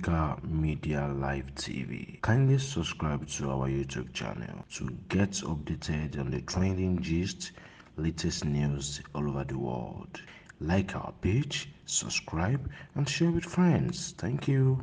Africa Media Live TV. Kindly subscribe to our YouTube channel to get updated on the trending gist, latest news all over the world. Like our page, subscribe, and share with friends. Thank you.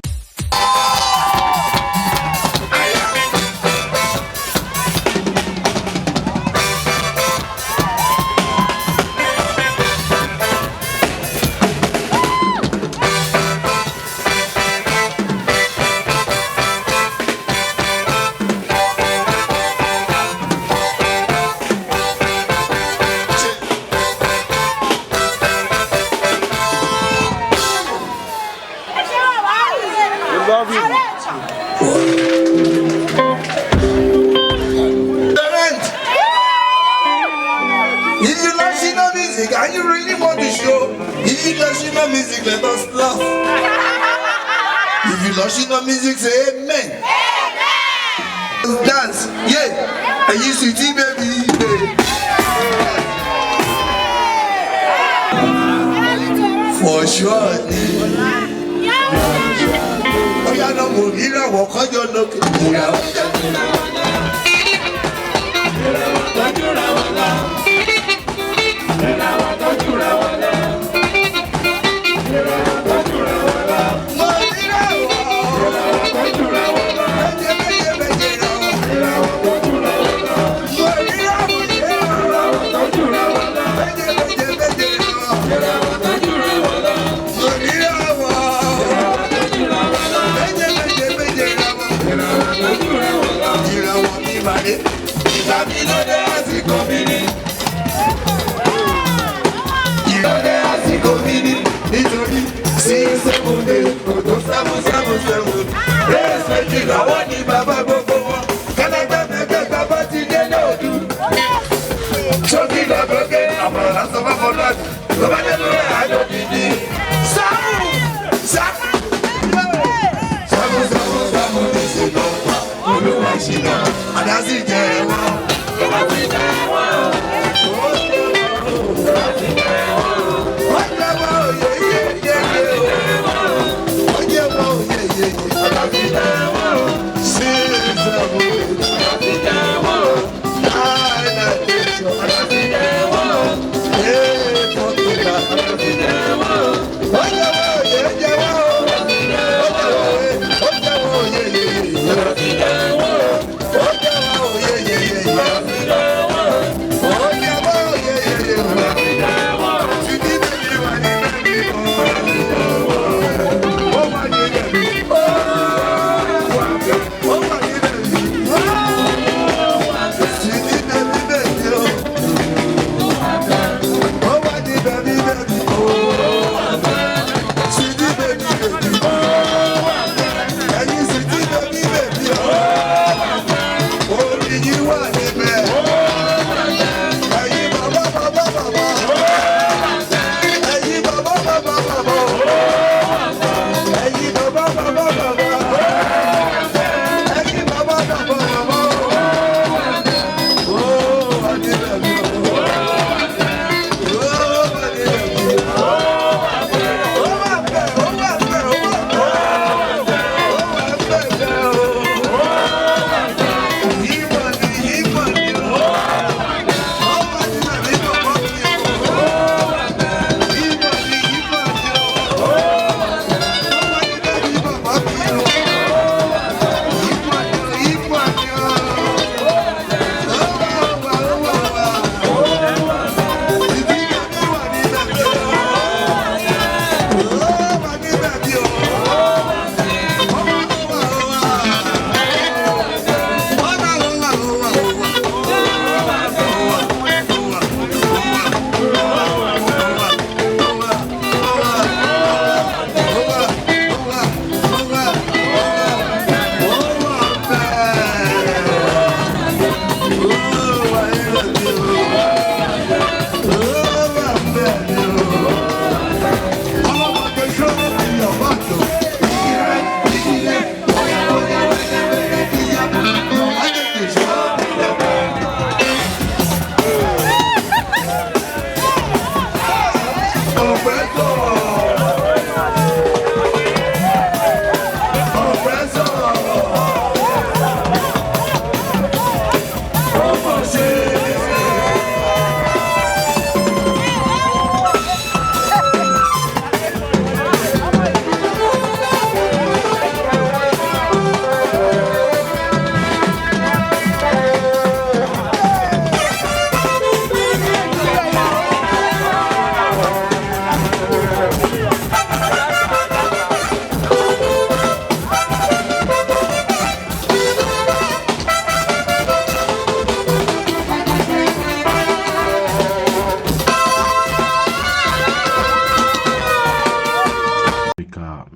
Love you. If you love Shina music and you really want to show, if you love Shina music, let us laugh. If you love Shina music, say amen. Amen. Dance, yeah. And you sweetie baby. For sure. Oh, yeah, no more. You know what? Cause you're not.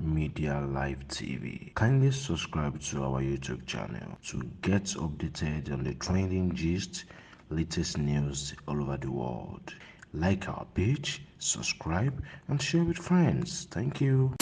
Media Live TV. Kindly subscribe to our YouTube channel to get updated on the trending gist, latest news all over the world. Like our page, subscribe, and share with friends. Thank you.